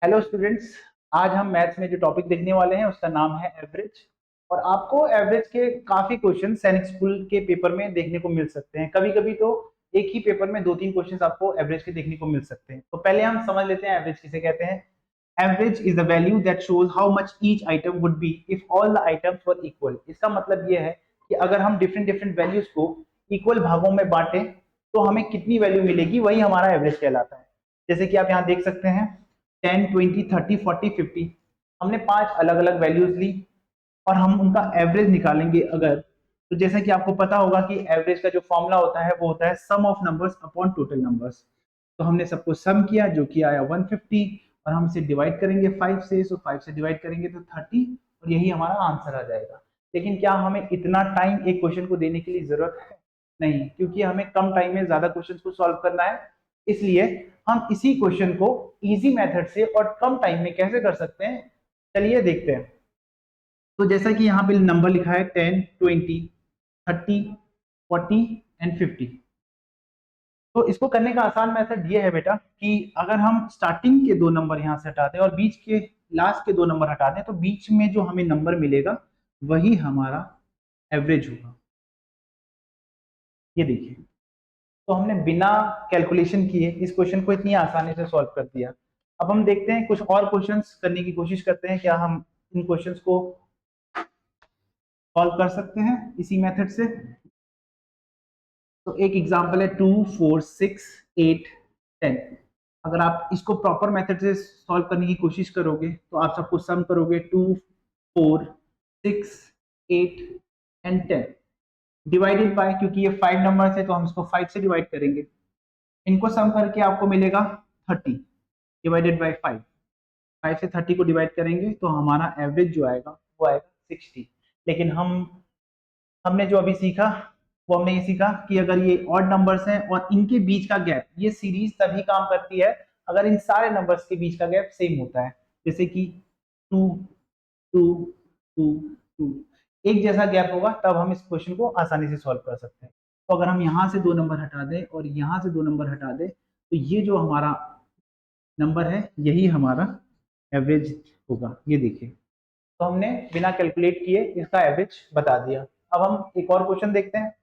Hello students. आज हम maths में जो टॉपिक देखने वाले हैं उसका नाम है एवरेज। और आपको एवरेज के काफी क्वेश्चन सैनिक स्कूल के पेपर में देखने को मिल सकते हैं। कभी कभी तो एक ही पेपर में दो तीन क्वेश्चन आपको एवरेज के देखने को मिल सकते हैं। तो पहले हम समझ लेते हैं एवरेज किसे कहते हैं। Average is the value that shows how much each item would be if all the items were equal. इसका मतलब यह है कि अगर हम डिफरेंट डिफरेंट वैल्यूज को इक्वल भागों में बांटें तो हमें कितनी वैल्यू मिलेगी, वही हमारा एवरेज कहलाता है। जैसे कि आप यहाँ देख सकते हैं 10, 20, 30, 40, 50। हमने पांच अलग अलग वैल्यूज ली और हम उनका एवरेज निकालेंगे अगर, तो जैसा कि आपको पता होगा कि एवरेज का जो फॉर्मूला होता है वो होता है sum of numbers upon total numbers. तो हमने सबको सम किया जो कि आया 150 और हम इसे डिवाइड करेंगे 5 से। सो 5 से डिवाइड करेंगे तो 30 और यही हमारा आंसर आ जाएगा। लेकिन क्या हमें इतना टाइम एक क्वेश्चन को देने के लिए जरूरत है? नहीं, क्योंकि हमें कम टाइम में ज्यादा क्वेश्चन को सॉल्व करना है। इसलिए हम इसी क्वेश्चन को इजी मेथड से और कम टाइम में कैसे कर सकते हैं, चलिए देखते हैं। तो जैसा कि यहाँ पे नंबर लिखा है 10, 20, 30, 40 एंड 50। तो इसको करने का आसान मेथड ये है बेटा कि अगर हम स्टार्टिंग के दो नंबर यहाँ से हटा दें और बीच के लास्ट के दो नंबर हटा दें तो बीच में जो हमें नंबर मिलेगा वही हमारा एवरेज होगा। ये देखिए, तो हमने बिना कैलकुलेशन किए इस क्वेश्चन को इतनी आसानी से सॉल्व कर दिया। अब हम देखते हैं कुछ और क्वेश्चंस करने की कोशिश करते हैं, क्या हम इन क्वेश्चंस को सॉल्व कर सकते हैं इसी मेथड से। तो एक एग्जांपल है 2, 4, 6, 8, 10। अगर आप इसको प्रॉपर मेथड से सॉल्व करने की कोशिश करोगे तो आप सबको सम करोगे 2, 4, 6, 8 एंड 10 डिवाइडेड बाय, क्योंकि ये 5 नंबर है तो हम इसको 5 से डिवाइड करेंगे। इनको सम करके आपको मिलेगा 30 डिवाइडेड बाय 5। 5 से 30 को डिवाइड करेंगे तो हमारा एवरेज जो आएगा वो आएगा 60। लेकिन हमने जो अभी सीखा वो हमने ये सीखा कि अगर ये ऑड नंबर्स हैं और इनके बीच का गैप, ये सीरीज तभी काम करती है अगर इन सारे नंबर्स के बीच का गैप सेम होता है। जैसे कि 2, 2, 2, 2, एक जैसा गैप होगा तब हम इस क्वेश्चन को आसानी से सॉल्व कर सकते हैं। तो अगर हम यहाँ से दो नंबर हटा दें और यहाँ से दो नंबर हटा दें तो ये जो हमारा नंबर है यही हमारा एवरेज होगा। ये देखिए, तो हमने बिना कैलकुलेट किए इसका एवरेज बता दिया। अब हम एक और क्वेश्चन देखते हैं।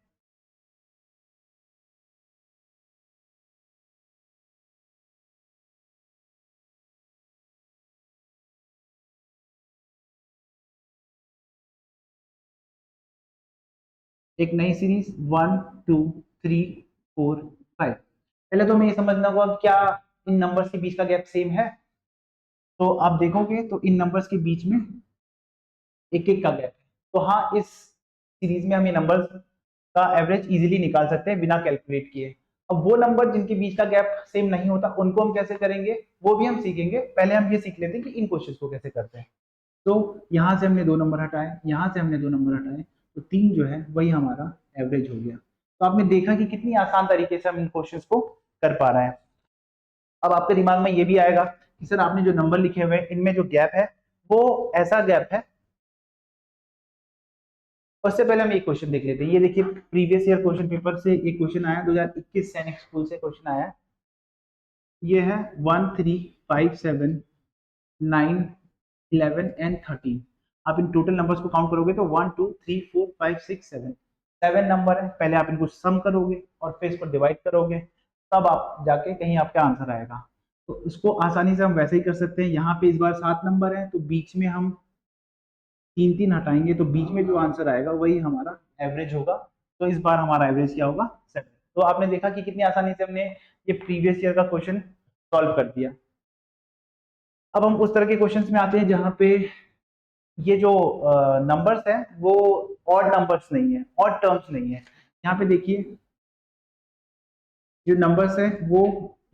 एक नई सीरीज 1, 2, 3, 4, 5। पहले तो हमें ये समझना होगा कि क्या इन नंबर्स के बीच का गैप सेम है। तो आप देखोगे तो इन नंबर्स के बीच में एक एक का गैप है। तो हाँ, इस सीरीज में हम ये नंबर्स का एवरेज इजीली निकाल सकते हैं बिना कैलकुलेट किए। अब वो नंबर जिनके बीच का गैप सेम नहीं होता उनको हम कैसे करेंगे वो भी हम सीखेंगे। पहले हम ये सीख लेते हैं कि इन क्वेश्चन को कैसे करते हैं। तो यहाँ से हमने दो नंबर हटाए, यहाँ से हमने दो नंबर हटाए, तो तीन जो है वही हमारा एवरेज हो गया। तो आपने देखा कि कितनी आसान तरीके से हम इन क्वेश्चंस को कर पा रहे हैं। अब आपके दिमाग में ये भी आएगा कि सर आपने जो नंबर लिखे हुए हैं इनमें जो गैप है वो ऐसा गैप है। उससे पहले हम एक क्वेश्चन देख लेते हैं। ये देखिए, प्रीवियस ईयर क्वेश्चन पेपर से एक क्वेश्चन आया, 2021 सैनिक स्कूल से क्वेश्चन आया। ये है 1, 3, 5, 7, 9, 11 एंड 13। आप इन टोटल नंबर्स को काउंट करोगे तो 1, 2, 3, 4, 5, 6, 7, 7 नंबर है। पहले आप इनको सम करोगे और फिर इसको डिवाइड करोगे, तब आप जाके कहीं आपका आंसर आएगा। तो इसको आसानी से हम वैसे ही कर सकते हैं। यहाँ पे इस बार 7 नंबर है तो बीच में हम तीन तीन हटाएंगे तो बीच में जो आंसर आएगा वही हमारा एवरेज होगा। तो इस बार हमारा एवरेज क्या होगा? 7। तो आपने देखा कि कितनी आसानी से हमने ये प्रीवियस ईयर का क्वेश्चन सॉल्व कर दिया। अब हम उस तरह के क्वेश्चंस में आते हैं जहां पे ये जो नंबर्स हैं वो ऑड नंबर्स नहीं है, ऑड टर्म्स नहीं है। यहाँ पे देखिए, जो नंबर्स है वो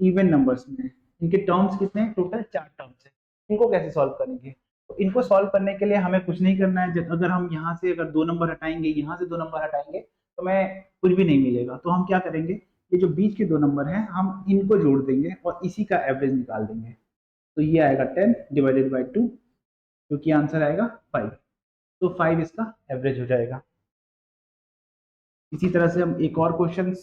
इवन नंबर्स में है। इनके टर्म्स कितने हैं? टोटल 4 टर्म्स है। इनको कैसे सॉल्व करेंगे? तो इनको सॉल्व करने के लिए हमें कुछ नहीं करना है। अगर हम यहाँ से अगर दो नंबर हटाएंगे, यहाँ से दो नंबर हटाएंगे तो हमें कुछ भी नहीं मिलेगा। तो हम क्या करेंगे, ये जो बीच के दो नंबर हैं हम इनको जोड़ देंगे और इसी का एवरेज निकाल देंगे। तो ये आएगा 10 डिवाइडेड बाई 2, जो कि आंसर आएगा 5। तो 5 इसका एवरेज हो जाएगा। इसी तरह से हम एक और क्वेश्चन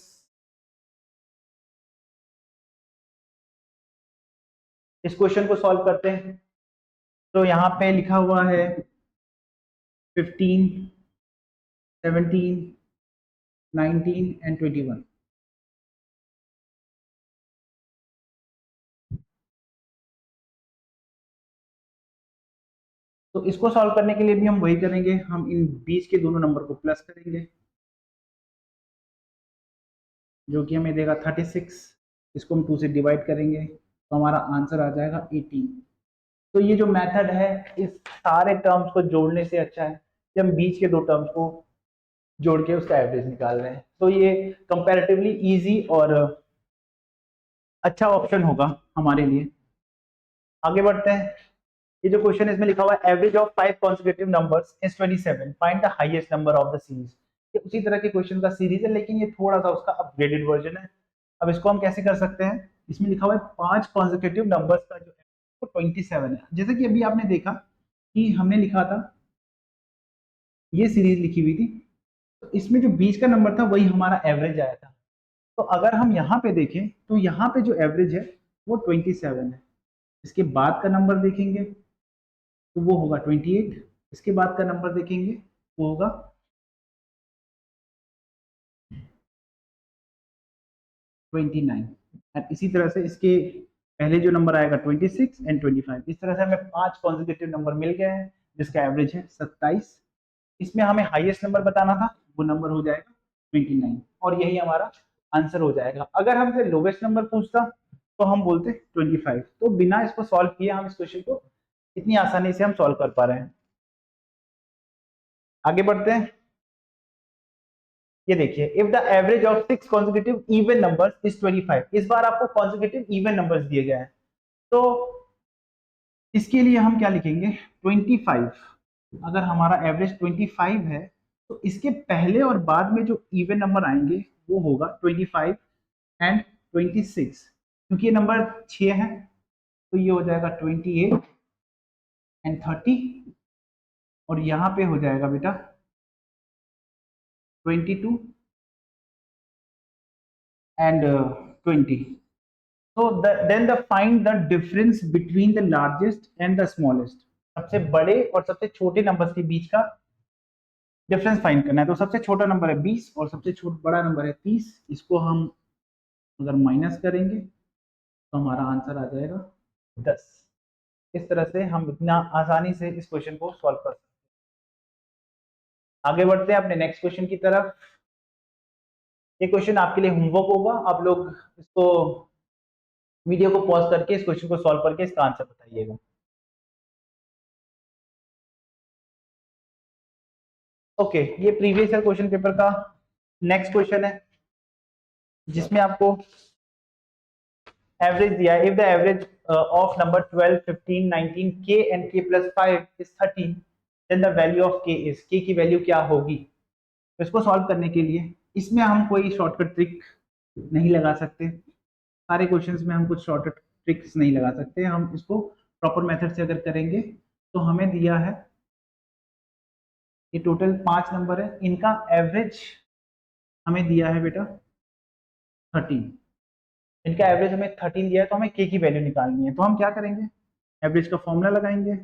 इस क्वेश्चन को सॉल्व करते हैं। तो यहाँ पे लिखा हुआ है 15, 17, 19 एंड 21। तो इसको सॉल्व करने के लिए भी हम वही करेंगे, हम इन बीच के दोनों नंबर को प्लस करेंगे, जो कि हमें देगा 36। इसको हम 2 से डिवाइड करेंगे तो हमारा आंसर आ जाएगा 18। तो ये जो मेथड है इस सारे टर्म्स को जोड़ने से अच्छा है कि हम बीच के दो टर्म्स को जोड़ के उसका एवरेज निकाल रहे हैं। तो ये कंपैरेटिवली इजी और अच्छा ऑप्शन होगा हमारे लिए। आगे बढ़ते हैं। ये जो क्वेश्चन है इसमें लिखा हुआ है average of 5 consecutive numbers is 27, find the highest number of the series. ये उसी तरह के क्वेश्चन का सीरीज है लेकिन ये थोड़ा सा उसका अपग्रेडेड वर्जन है। अब इसको हम कैसे कर सकते हैं, इसमें लिखा हुआ है 5 consecutive नंबर्स का जो है वो 27 है। जैसे कि अभी आपने देखा कि हमने लिखा था, ये सीरीज लिखी हुई थी, तो इसमें जो बीच का नंबर था वही हमारा एवरेज आया था। तो अगर हम यहाँ पे देखें तो यहाँ पे जो एवरेज है वो 27 है। इसके बाद का नंबर देखेंगे तो वो होगा 28। इसके बाद का नंबर देखेंगे वो होगा 29। और इसी तरह से इसके पहले जो नंबर आएगा 26 एंड 25। इस तरह से हमें 5 कॉन्जिक्यूटिव नंबर मिल गए हैं जिसका एवरेज है 27। इसमें हमें हाईएस्ट नंबर बताना था, वो नंबर हो जाएगा 29 और यही हमारा आंसर हो जाएगा। अगर हमसे लोवेस्ट नंबर पूछता तो हम बोलते 25। तो बिना इसको सॉल्व किए हम इस क्वेश्चन को इतनी आसानी से हम सॉल्व कर पा रहे हैं। आगे बढ़ते हैं। ये देखिए, if the average of 6 consecutive even numbers is 25। इस बार आपको consecutive इवन नंबर्स दिए गए हैं, तो इसके लिए हम क्या लिखेंगे 25। अगर हमारा एवरेज 25 है तो इसके पहले और बाद में जो इवन नंबर आएंगे वो होगा 25 एंड 26। क्योंकि ये नंबर 6 है तो ये हो जाएगा 28 एंड 30, और यहाँ पे हो जाएगा बेटा 22 and 20। So then the find the difference between the largest and the smallest। सबसे बड़े और सबसे छोटे नंबर्स के बीच का डिफरेंस फाइंड करना है। तो सबसे छोटा नंबर है 20 और सबसे बड़ा नंबर है 30। इसको हम अगर माइनस करेंगे तो हमारा आंसर आ जाएगा 10। इस तरह से हम इतना आसानी से इस क्वेश्चन को सॉल्व कर सकते हैं। आगे बढ़ते हैं अपने नेक्स्ट क्वेश्चन की तरफ। ये क्वेश्चन आपके लिए होमवर्क होगा, आप लोग इसको वीडियो को पॉज करके इस क्वेश्चन को सॉल्व करके इसका आंसर बताइएगा। ओके, ये प्रीवियस ईयर क्वेश्चन पेपर का नेक्स्ट क्वेश्चन है जिसमें आपको एवरेज दिया है। If the average of number 12, 15, 19 k and k plus 5 is 13, then the value of k is, k की वैल्यू क्या होगी। तो इसको सॉल्व करने के लिए इसमें हम कोई शॉर्टकट ट्रिक नहीं लगा सकते। सारे क्वेश्चंस में हम कुछ शॉर्टकट ट्रिक्स नहीं लगा सकते। हम इसको प्रॉपर मेथड से अगर करेंगे तो हमें दिया है ये टोटल 5 नंबर है, इनका एवरेज हमें दिया है बेटा 13। इनका एवरेज हमें 13 दिया है तो हमें के की वैल्यू निकालनी है। तो हम क्या करेंगे, एवरेज का फॉर्मूला लगाएंगे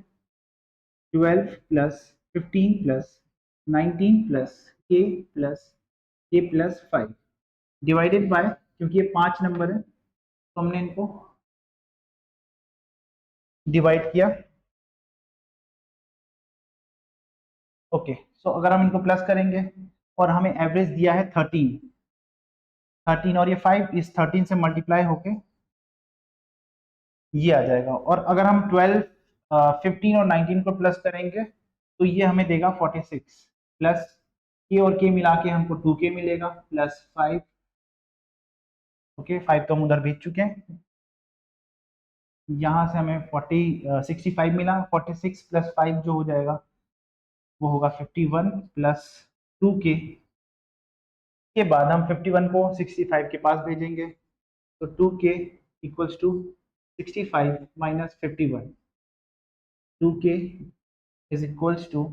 12 प्लस 15 प्लस 19 प्लस के प्लस 5 डिवाइडेड बाय, क्योंकि ये 5 नंबर है तो हमने इनको डिवाइड किया। ओके, सो अगर हम इनको प्लस करेंगे और हमें एवरेज दिया है 13 और ये 5 इस 13 से मल्टीप्लाई होके ये आ जाएगा। और अगर हम 12, 15 और 19 को प्लस करेंगे तो ये हमें देगा 46 प्लस के और के मिला के हमको 2k मिलेगा प्लस 5। ओके, 5 तो हम उधर भेज चुके हैं। यहाँ से हमें 65 मिला, 46 प्लस 5 जो हो जाएगा वो होगा 51 प्लस 2k। के बाद हम 51 को 65 के पास भेजेंगे तो 2k equals to 65 minus 51। 2k is equals to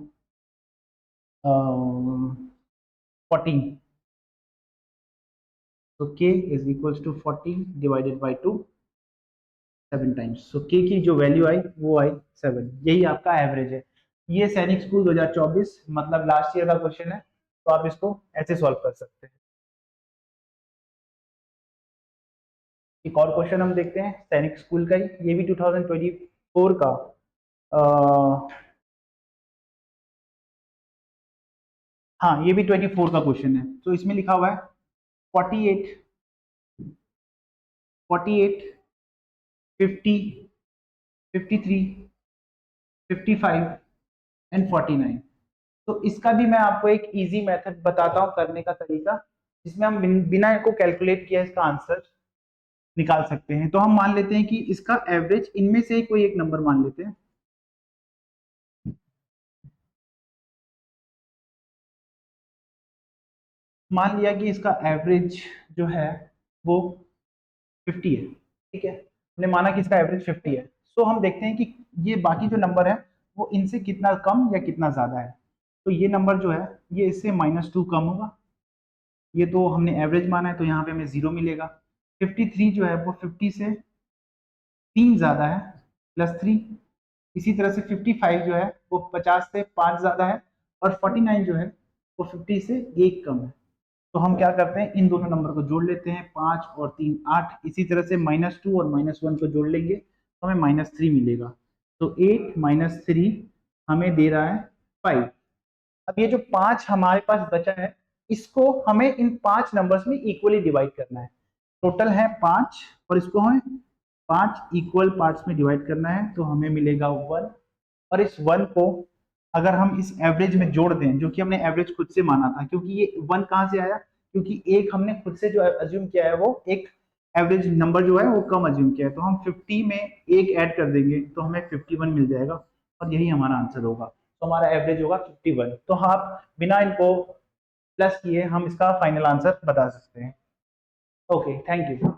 14। तो k is equals to 14 divided by 2। 7 times. So K की जो वैल्यू आई वो आई 7, यही आपका एवरेज है। ये सैनिक स्कूल 2024 मतलब लास्ट ईयर का क्वेश्चन है, तो आप इसको ऐसे सॉल्व कर सकते हैं। एक और क्वेश्चन हम देखते हैं सैनिक स्कूल का ही, ये भी 2024 का हाँ ये भी 24 का क्वेश्चन है। तो इसमें लिखा हुआ है 48 48 50 53 55 एंड 49। तो इसका भी मैं आपको एक इजी मेथड बताता हूँ करने का तरीका, जिसमें हम बिना को कैलकुलेट किया इसका आंसर निकाल सकते हैं। तो हम मान लेते हैं कि इसका एवरेज इनमें से ही कोई एक नंबर मान लेते हैं। मान लिया कि इसका एवरेज जो है वो 50 है, ठीक है, हमने माना कि इसका एवरेज 50 है। सो हम देखते हैं कि ये बाकी जो नंबर है वो इनसे कितना कम या कितना ज्यादा है। तो ये नंबर जो है ये इससे -2 कम होगा, ये तो हमने एवरेज माना है तो यहाँ पे हमें 0 मिलेगा। 53 जो है वो 50 से 3 ज्यादा है, +3। इसी तरह से 55 जो है वो 50 से 5 ज्यादा है, और 49 जो है वो 50 से 1 कम है। तो हम क्या करते हैं, इन दोनों नंबर को जोड़ लेते हैं, 5 और 3 8। इसी तरह से -2 और -1 को जोड़ लेंगे तो हमें -3 मिलेगा। तो 8 -3 हमें दे रहा है 5। अब ये जो 5 हमारे पास बचा है, इसको हमें इन 5 नंबर्स में इक्वली डिवाइड करना है। टोटल है 5 और इसको हमें 5 इक्वल पार्ट्स में डिवाइड करना है, तो हमें मिलेगा 1। और इस 1 को अगर हम इस एवरेज में जोड़ दें, जो कि हमने एवरेज खुद से माना था, क्योंकि ये 1 कहाँ से आया, क्योंकि एक हमने खुद से जो अज्यूम किया है वो एक एवरेज नंबर जो है वो कम अज्यूम किया है, तो हम 50 में एक ऐड कर देंगे तो हमें 51 मिल जाएगा, और यही हमारा आंसर होगा। तो हमारा एवरेज होगा 51। तो आप बिना इनको प्लस किए हम इसका फाइनल आंसर बता सकते हैं। Okay, thank you.